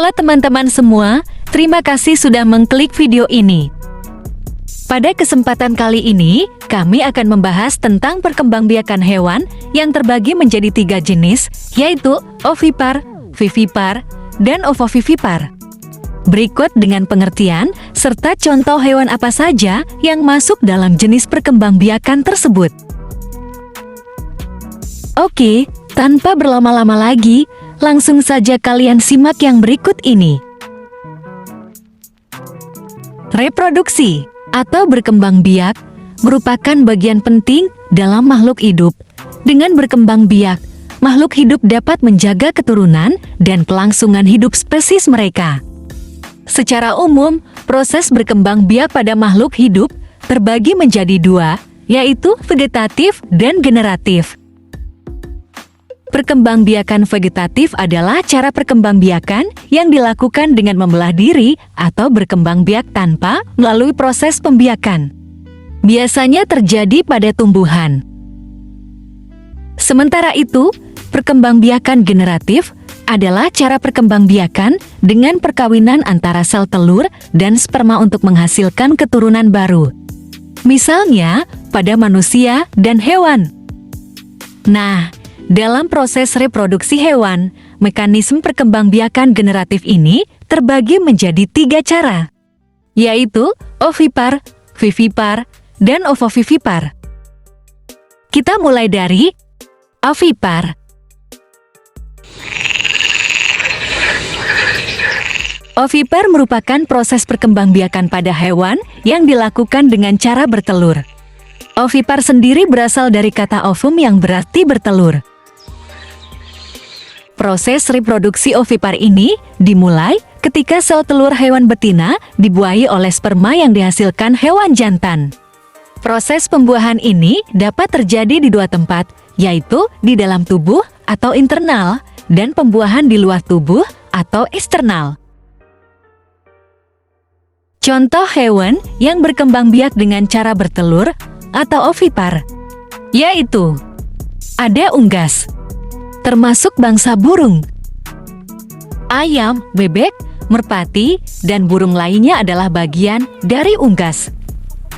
Halo teman-teman semua, terima kasih sudah mengklik video ini. Pada kesempatan kali ini, kami akan membahas tentang perkembangbiakan hewan yang terbagi menjadi 3 jenis, yaitu ovipar, vivipar, dan ovovivipar. Berikut dengan pengertian serta contoh hewan apa saja yang masuk dalam jenis perkembangbiakan tersebut. Oke, tanpa berlama-lama lagi, langsung saja kalian simak yang berikut ini. Reproduksi atau berkembang biak merupakan bagian penting dalam makhluk hidup. Dengan berkembang biak, makhluk hidup dapat menjaga keturunan dan kelangsungan hidup spesies mereka. Secara umum, proses berkembang biak pada makhluk hidup terbagi menjadi 2, yaitu vegetatif dan generatif. Perkembangbiakan vegetatif adalah cara perkembangbiakan yang dilakukan dengan membelah diri atau berkembang biak tanpa melalui proses pembiakan. Biasanya terjadi pada tumbuhan. Sementara itu, perkembangbiakan generatif adalah cara perkembangbiakan dengan perkawinan antara sel telur dan sperma untuk menghasilkan keturunan baru. Misalnya, pada manusia dan hewan. Nah, dalam proses reproduksi hewan, mekanisme perkembangbiakan generatif ini terbagi menjadi 3 cara, yaitu ovipar, vivipar, dan ovovivipar. Kita mulai dari ovipar. Ovipar merupakan proses perkembangbiakan pada hewan yang dilakukan dengan cara bertelur. Ovipar sendiri berasal dari kata ovum yang berarti bertelur. Proses reproduksi ovipar ini dimulai ketika sel telur hewan betina dibuahi oleh sperma yang dihasilkan hewan jantan. Proses pembuahan ini dapat terjadi di 2 tempat, yaitu di dalam tubuh atau internal, dan pembuahan di luar tubuh atau eksternal. Contoh hewan yang berkembang biak dengan cara bertelur atau ovipar, yaitu ada unggas, termasuk bangsa burung. Ayam, bebek, merpati, dan burung lainnya adalah bagian dari unggas.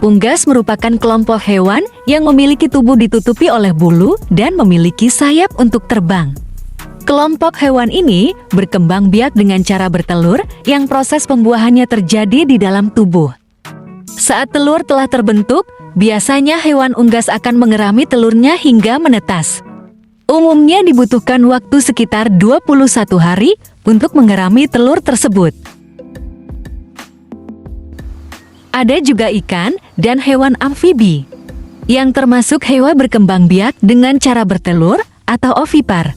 Unggas merupakan kelompok hewan yang memiliki tubuh ditutupi oleh bulu dan memiliki sayap untuk terbang. Kelompok hewan ini berkembang biak dengan cara bertelur yang proses pembuahannya terjadi di dalam tubuh. Saat telur telah terbentuk, biasanya hewan unggas akan mengerami telurnya hingga menetas. Umumnya dibutuhkan waktu sekitar 21 hari untuk mengerami telur tersebut. Ada juga ikan dan hewan amfibi, yang termasuk hewan berkembang biak dengan cara bertelur atau ovipar.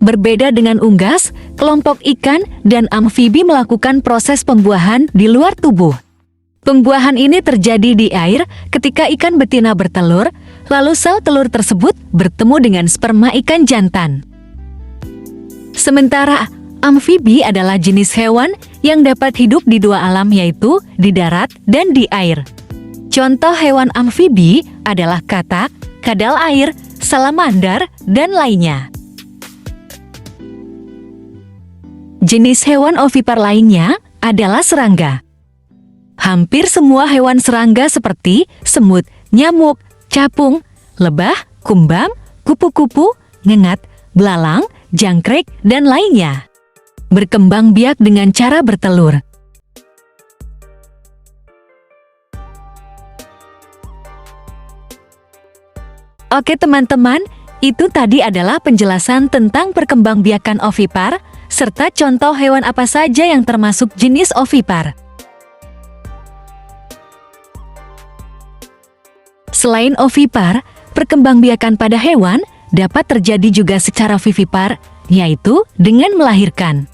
Berbeda dengan unggas, kelompok ikan dan amfibi melakukan proses pembuahan di luar tubuh. Pembuahan ini terjadi di air ketika ikan betina bertelur, lalu sel telur tersebut bertemu dengan sperma ikan jantan. Sementara, amfibi adalah jenis hewan yang dapat hidup di 2 alam, yaitu di darat dan di air. Contoh hewan amfibi adalah katak, kadal air, salamander, dan lainnya. Jenis hewan ovipar lainnya adalah serangga. Hampir semua hewan serangga seperti semut, nyamuk, capung, lebah, kumbang, kupu-kupu, ngengat, belalang, jangkrik, dan lainnya berkembang biak dengan cara bertelur. Oke teman-teman, itu tadi adalah penjelasan tentang perkembangbiakan ovipar, serta contoh hewan apa saja yang termasuk jenis ovipar. Selain ovipar, perkembangbiakan pada hewan dapat terjadi juga secara vivipar, yaitu dengan melahirkan.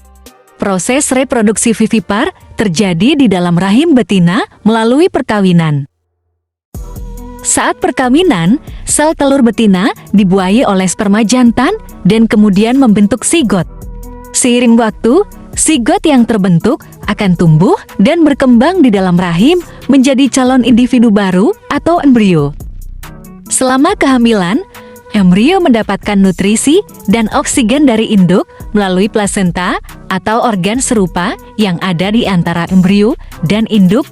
Proses reproduksi vivipar terjadi di dalam rahim betina melalui perkawinan. Saat perkawinan, sel telur betina dibuahi oleh sperma jantan dan kemudian membentuk sigot. Seiring waktu, sigot yang terbentuk akan tumbuh dan berkembang di dalam rahim menjadi calon individu baru atau embrio. Selama kehamilan, Embrio mendapatkan nutrisi dan oksigen dari induk melalui plasenta atau organ serupa yang ada di antara embrio dan induk.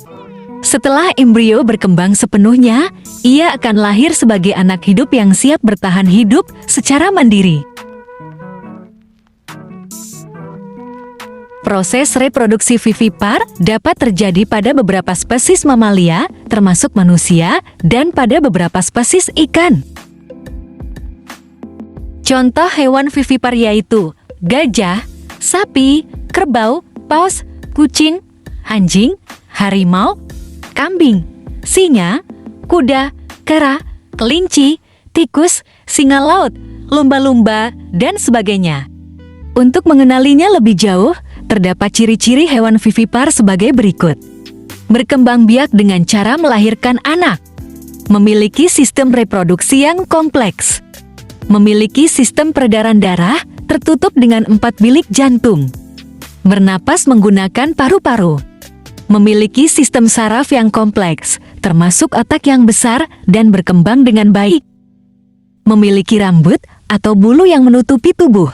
Setelah embrio berkembang sepenuhnya, ia akan lahir sebagai anak hidup yang siap bertahan hidup secara mandiri. Proses reproduksi vivipar dapat terjadi pada beberapa spesies mamalia, termasuk manusia, dan pada beberapa spesies ikan. Contoh hewan vivipar yaitu gajah, sapi, kerbau, paus, kucing, anjing, harimau, kambing, singa, kuda, kera, kelinci, tikus, singa laut, lumba-lumba, dan sebagainya. Untuk mengenalinya lebih jauh, terdapat ciri-ciri hewan vivipar sebagai berikut. Berkembang biak dengan cara melahirkan anak. Memiliki sistem reproduksi yang kompleks. Memiliki sistem peredaran darah tertutup dengan 4 bilik jantung. Bernapas menggunakan paru-paru. Memiliki sistem saraf yang kompleks, termasuk otak yang besar dan berkembang dengan baik. Memiliki rambut atau bulu yang menutupi tubuh.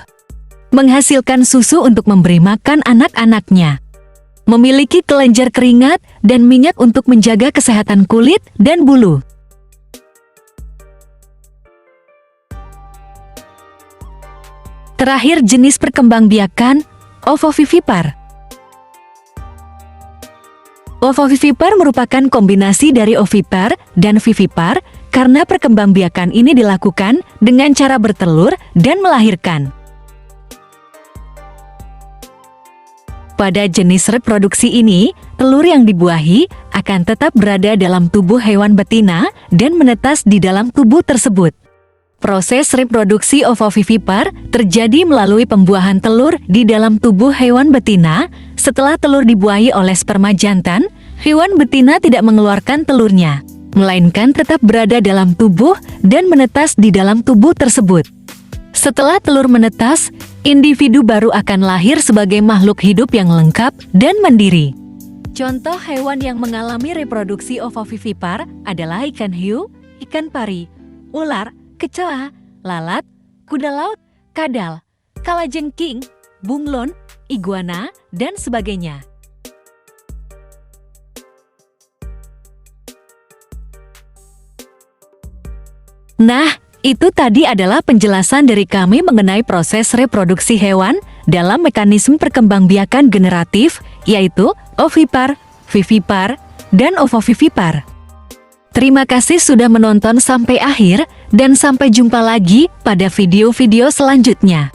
Menghasilkan susu untuk memberi makan anak-anaknya. Memiliki kelenjar keringat dan minyak untuk menjaga kesehatan kulit dan bulu. Terakhir, jenis perkembangbiakan ovovivipar. Ovovivipar merupakan kombinasi dari ovipar dan vivipar karena perkembangbiakan ini dilakukan dengan cara bertelur dan melahirkan. Pada jenis reproduksi ini, telur yang dibuahi akan tetap berada dalam tubuh hewan betina dan menetas di dalam tubuh tersebut. Proses reproduksi ovovivipar terjadi melalui pembuahan telur di dalam tubuh hewan betina. Setelah telur dibuahi oleh sperma jantan, hewan betina tidak mengeluarkan telurnya, melainkan tetap berada dalam tubuh dan menetas di dalam tubuh tersebut. Setelah telur menetas, individu baru akan lahir sebagai makhluk hidup yang lengkap dan mandiri. Contoh hewan yang mengalami reproduksi ovovivipar adalah ikan hiu, ikan pari, ular, kecoa, lalat, kuda laut, kadal, kalajengking, bunglon, iguana, dan sebagainya. Nah, itu tadi adalah penjelasan dari kami mengenai proses reproduksi hewan dalam mekanisme perkembangbiakan generatif, yaitu ovipar, vivipar, dan ovovivipar. Terima kasih sudah menonton sampai akhir, dan sampai jumpa lagi pada video-video selanjutnya.